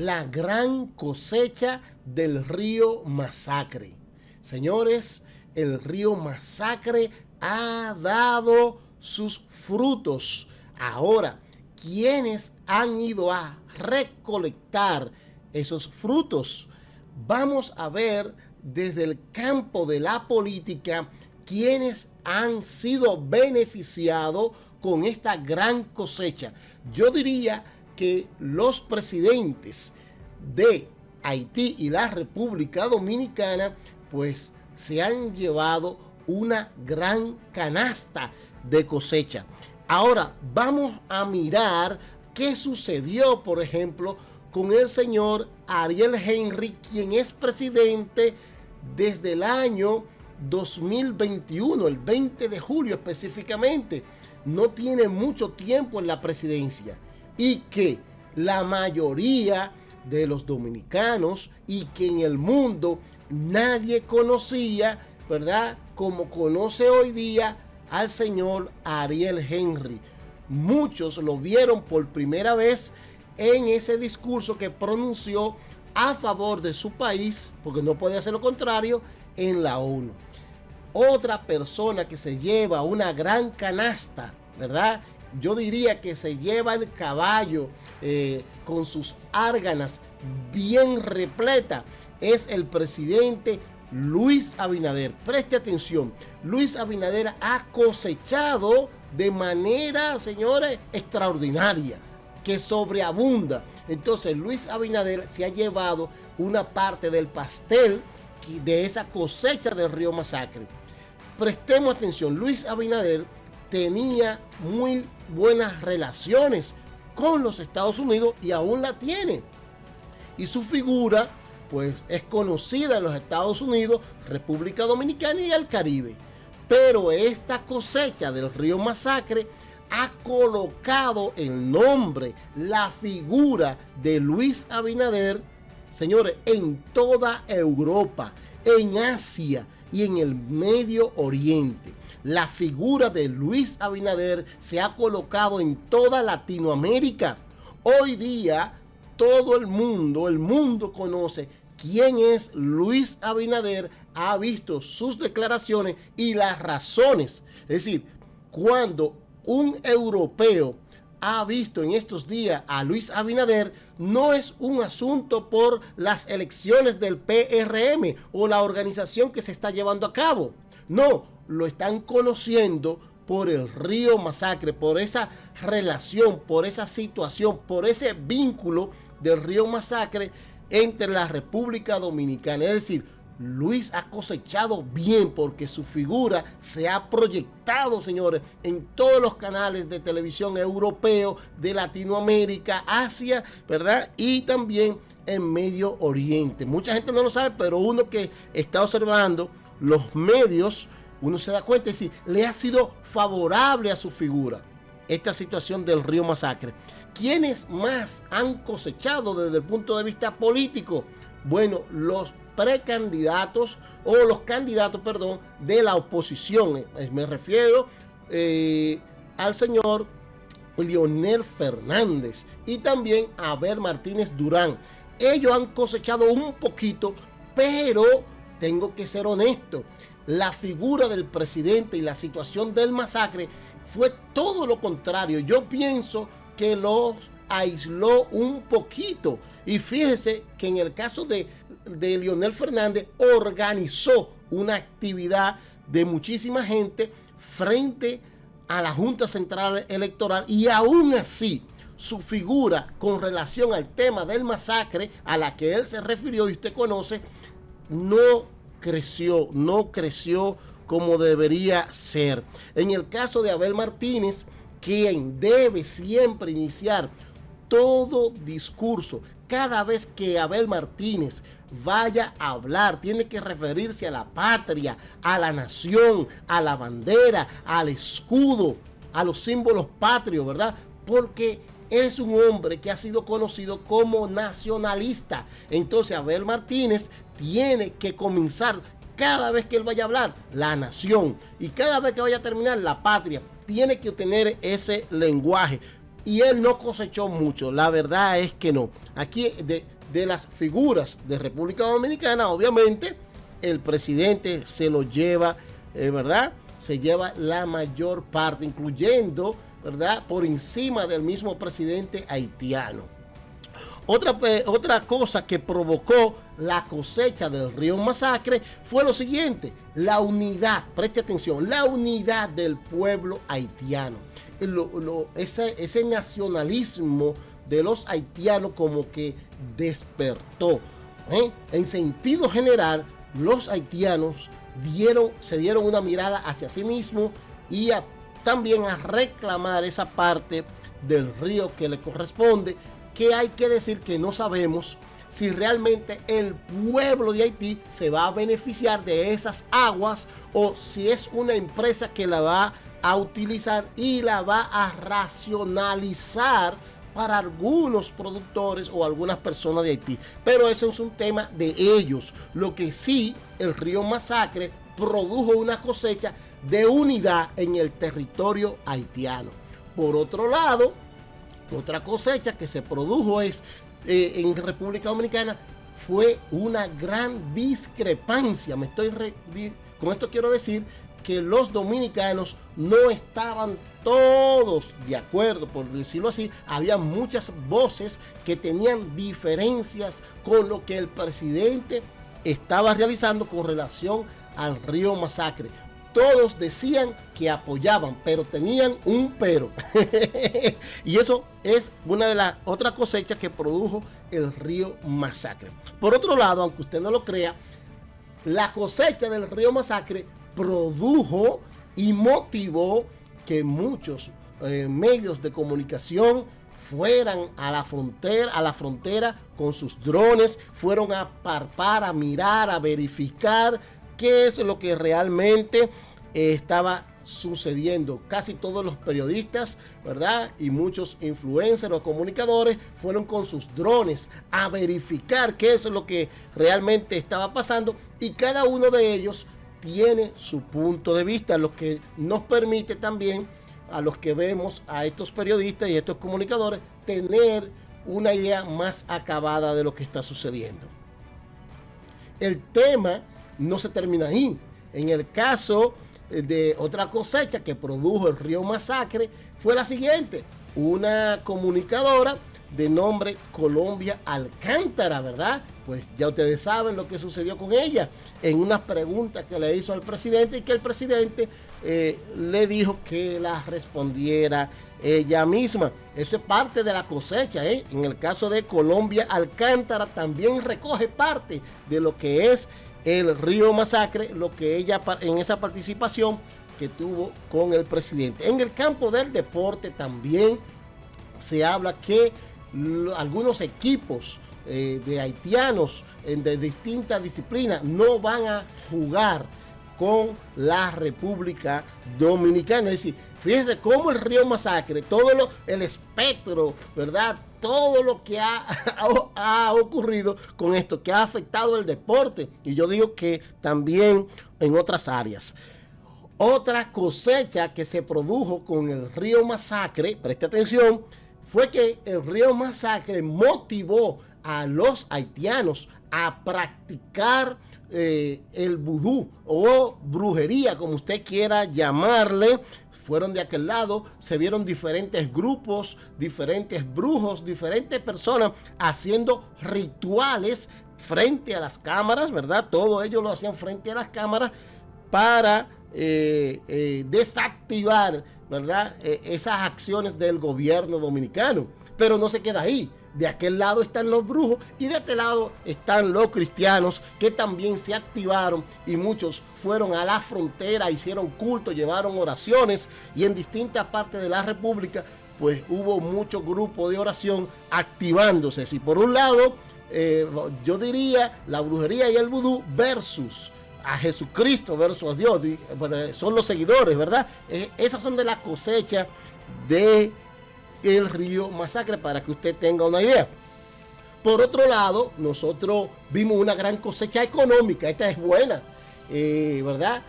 la gran cosecha del río Masacre. Señores, el río Masacre ha dado sus frutos. Ahora, ¿quiénes han ido a recolectar esos frutos? Vamos a ver desde el campo de la política quiénes han sido beneficiados con esta gran cosecha. Yo diría que los presidentes de Haití y la República Dominicana pues se han llevado una gran canasta de cosecha. Ahora vamos a mirar qué sucedió, por ejemplo, con el señor Ariel Henry, quien es presidente desde el año 2021, el 20 de julio específicamente. No tiene mucho tiempo en la presidencia y que la mayoría de los dominicanos y que en el mundo nadie conocía, ¿verdad? Como conoce hoy día al señor Ariel Henry. Muchos lo vieron por primera vez en ese discurso que pronunció a favor de su país, porque no puede hacer lo contrario, en la ONU. Otra persona que se lleva una gran canasta, ¿verdad? Yo diría que se lleva el caballo con sus árganas bien repleta, es el presidente Luis Abinader. Preste atención, Luis Abinader ha cosechado de manera, señores, extraordinaria, que sobreabunda. Entonces Luis Abinader se ha llevado una parte del pastel de esa cosecha del río Masacre. Prestemos atención, Luis Abinader tenía muy buenas relaciones con los Estados Unidos y aún la tiene. Y su figura pues es conocida en los Estados Unidos, República Dominicana y el Caribe. Pero esta cosecha del río Masacre ha colocado el nombre, la figura de Luis Abinader, señores, en toda Europa, en Asia y en el Medio Oriente. La figura de Luis Abinader se ha colocado en toda Latinoamérica. Hoy día todo el mundo conoce quién es Luis Abinader, ha visto sus declaraciones y las razones. Es decir, cuando un europeo ha visto en estos días a Luis Abinader, no es un asunto por las elecciones del PRM o la organización que se está llevando a cabo. No, lo están conociendo por el río Masacre, por esa relación, por esa situación, por ese vínculo del río Masacre entre la República Dominicana. Es decir, Luis ha cosechado bien porque su figura se ha proyectado, señores, en todos los canales de televisión europeos, de Latinoamérica, Asia, ¿verdad? Y también en Medio Oriente. Mucha gente no lo sabe, pero uno que está observando los medios, uno se da cuenta y si le ha sido favorable a su figura esta situación del río Masacre. ¿Quiénes más han cosechado desde el punto de vista político? Bueno, los precandidatos o los candidatos, perdón, de la oposición. Me refiero al señor Leonel Fernández y también a Abel Martínez Durán. Ellos han cosechado un poquito, pero tengo que ser honesto, la figura del presidente y la situación del Masacre fue todo lo contrario. Yo pienso que los aisló un poquito. Y fíjese que en el caso de Leonel Fernández organizó una actividad de muchísima gente frente a la Junta Central Electoral y aún así su figura con relación al tema del Masacre a la que él se refirió y usted conoce, no creció como debería ser. En el caso de Abel Martínez, quien debe siempre iniciar todo discurso, cada vez que Abel Martínez vaya a hablar, tiene que referirse a la patria, a la nación, a la bandera, al escudo, a los símbolos patrios, ¿verdad? Porque él es un hombre que ha sido conocido como nacionalista. Entonces Abel Martínez tiene que comenzar cada vez que él vaya a hablar la nación y cada vez que vaya a terminar la patria. Tiene que tener ese lenguaje. y él no cosechó mucho. La verdad es que no. Aquí de las figuras de República Dominicana, obviamente, el presidente se lo lleva, ¿verdad? Se lleva la mayor parte, incluyendo, ¿verdad?, por encima del mismo presidente haitiano. Otra cosa que provocó la cosecha del río Masacre fue lo siguiente: la unidad, preste atención, la unidad del pueblo haitiano. Ese nacionalismo de los haitianos como que despertó. En sentido general, los haitianos se dieron una mirada hacia sí mismos y también a reclamar esa parte del río que le corresponde, que hay que decir que no sabemos si realmente el pueblo de Haití se va a beneficiar de esas aguas o si es una empresa que la va a utilizar y la va a racionalizar para algunos productores o algunas personas de Haití. Pero eso es un tema de ellos. Lo que sí, el río Masacre produjo una cosecha de unidad en el territorio haitiano. Por otro lado, otra cosecha que se produjo en República Dominicana fue una gran discrepancia. Con esto quiero decir que los dominicanos no estaban todos de acuerdo, por decirlo así. Había muchas voces que tenían diferencias con lo que el presidente estaba realizando con relación al río Masacre. Todos decían que apoyaban, pero tenían un pero. Y eso es una de las otras cosechas que produjo el río Masacre. Por otro lado, aunque usted no lo crea, la cosecha del río Masacre produjo y motivó que muchos medios de comunicación fueran a la frontera con sus drones, fueron a palpar, a mirar, a verificar qué es lo que realmente estaba sucediendo. Casi todos los periodistas, ¿verdad?, y muchos influencers o comunicadores fueron con sus drones a verificar qué es lo que realmente estaba pasando, y cada uno de ellos tiene su punto de vista, lo que nos permite también a los que vemos a estos periodistas y estos comunicadores tener una idea más acabada de lo que está sucediendo. El tema no se termina ahí. En el caso de otra cosecha que produjo el río Masacre fue la siguiente: una comunicadora de nombre Colombia Alcántara, ¿verdad? Pues ya ustedes saben lo que sucedió con ella en unas preguntas que le hizo al presidente, y que el presidente le dijo que las respondiera ella misma. Eso es parte de la cosecha, ¿eh? En el caso de Colombia Alcántara también recoge parte de lo que es el río Masacre, lo que ella en esa participación que tuvo con el presidente. En el campo del deporte también se habla que algunos equipos de haitianos de distintas disciplinas no van a jugar con la República Dominicana. Es decir, fíjense cómo el río Masacre, el espectro, ¿verdad?, todo lo que ha ocurrido con esto, que ha afectado el deporte, y yo digo que también en otras áreas. Otra cosecha que se produjo con el río Masacre, preste atención, fue que el río Masacre motivó a los haitianos a practicar el vudú o brujería, como usted quiera llamarle. Fueron de aquel lado, se vieron diferentes grupos, diferentes brujos, diferentes personas haciendo rituales frente a las cámaras, ¿verdad? Todo ello lo hacían frente a las cámaras para desactivar, ¿verdad?, esas acciones del gobierno dominicano. Pero no se queda ahí. De aquel lado están los brujos y de este lado están los cristianos, que también se activaron, y muchos fueron a la frontera, hicieron culto, llevaron oraciones, y en distintas partes de la República pues hubo muchos grupos de oración activándose. Si por un lado yo diría la brujería y el vudú versus a Jesucristo, versus a Dios, bueno, son los seguidores, ¿verdad? Esas son de la cosecha de el río Masacre, para que usted tenga una idea. Por otro lado, nosotros vimos una gran cosecha económica. Esta es buena, ¿verdad?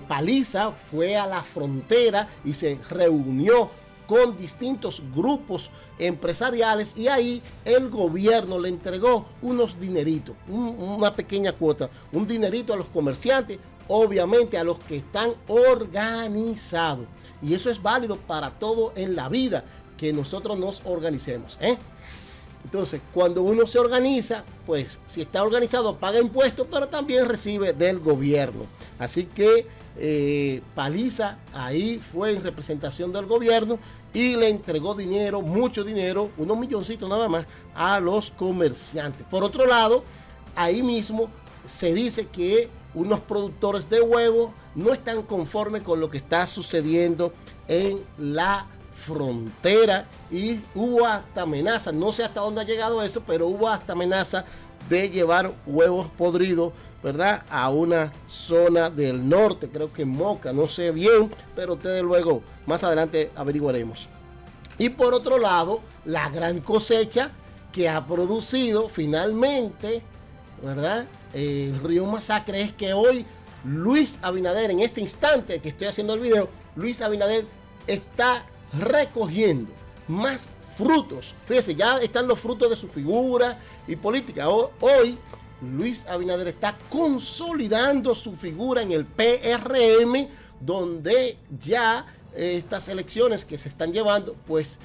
Paliza fue a la frontera y se reunió con distintos grupos empresariales, y ahí el gobierno le entregó unos dineritos, una pequeña cuota, un dinerito a los comerciantes, obviamente a los que están organizados. Y eso es válido para todo en la vida, que nosotros nos organicemos, Entonces, cuando uno se organiza, pues si está organizado paga impuestos, pero también recibe del gobierno. Así que Paliza ahí fue en representación del gobierno y le entregó dinero, mucho dinero, unos milloncitos nada más, a los comerciantes. Por otro lado, ahí mismo se dice que unos productores de huevos no están conformes con lo que está sucediendo en la frontera, y hubo hasta amenaza, no sé hasta dónde ha llegado eso, pero hubo hasta amenaza de llevar huevos podridos, ¿verdad?, a una zona del norte, creo que en Moca, no sé bien, pero ustedes luego más adelante averiguaremos. Y por otro lado, la gran cosecha que ha producido finalmente, ¿verdad?, el Río Masacre, es que hoy Luis Abinader, en este instante que estoy haciendo el video, Luis Abinader está recogiendo más frutos. Fíjense, ya están los frutos de su figura y política. Hoy Luis Abinader está consolidando su figura en el PRM, donde ya estas elecciones que se están llevando, pues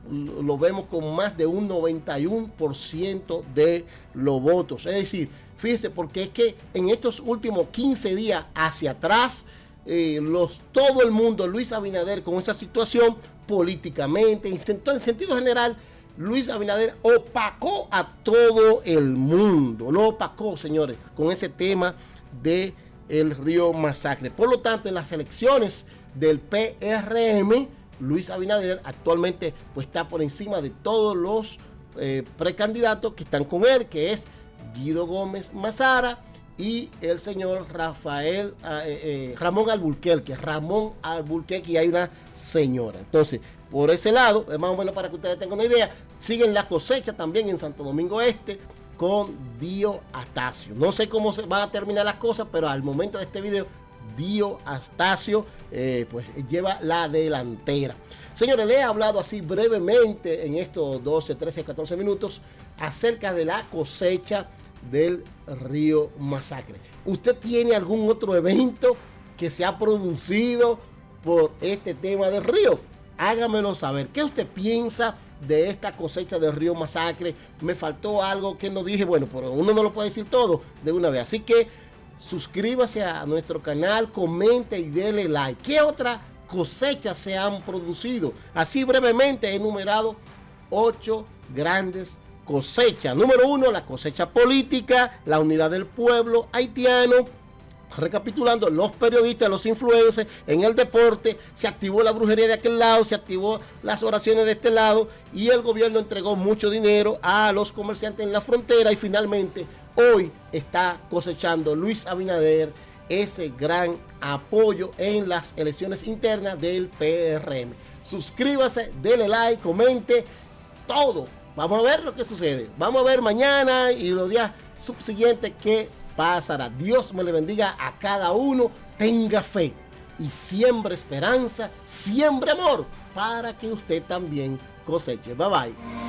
lo vemos con más de un 91% de los votos. Es decir, fíjense, porque es que en estos últimos 15 días hacia atrás, todo el mundo, Luis Abinader, con esa situación políticamente, en sentido general, Luis Abinader opacó a todo el mundo, lo opacó, señores, con ese tema de el Río Masacre. Por lo tanto, en las elecciones del PRM, Luis Abinader actualmente pues está por encima de todos los precandidatos que están con él, que es Guido Gómez Mazara y el señor Ramón Alburquerque, y hay una señora. Entonces, por ese lado, más o menos para que ustedes tengan una idea, siguen la cosecha también en Santo Domingo Este con Dio Astacio. No sé cómo se van a terminar las cosas, pero al momento de este video, Dio Astacio pues lleva la delantera. Señores, le he hablado así brevemente en estos 12, 13, 14 minutos acerca de la cosecha del Río Masacre. ¿Usted tiene algún otro evento que se ha producido por este tema del río? Hágamelo saber. ¿Qué usted piensa de esta cosecha del Río Masacre? ¿Me faltó algo que no dije? Bueno, pero uno no lo puede decir todo de una vez. Así que suscríbase a nuestro canal, comente y dele like. ¿Qué otra cosechas se han producido? Así brevemente he enumerado 8 grandes cosechas. Número 1, la cosecha política, la unidad del pueblo haitiano. Recapitulando, los periodistas, los influencers, en el deporte, se activó la brujería de aquel lado, se activó las oraciones de este lado, y el gobierno entregó mucho dinero a los comerciantes en la frontera, y finalmente hoy está cosechando Luis Abinader ese gran apoyo en las elecciones internas del PRM. Suscríbase, dele like, comente, todo. Vamos a ver lo que sucede. Vamos a ver mañana y los días subsiguientes qué pasará. Dios me le bendiga a cada uno. Tenga fe y siembre esperanza, siembre amor, para que usted también coseche. Bye bye.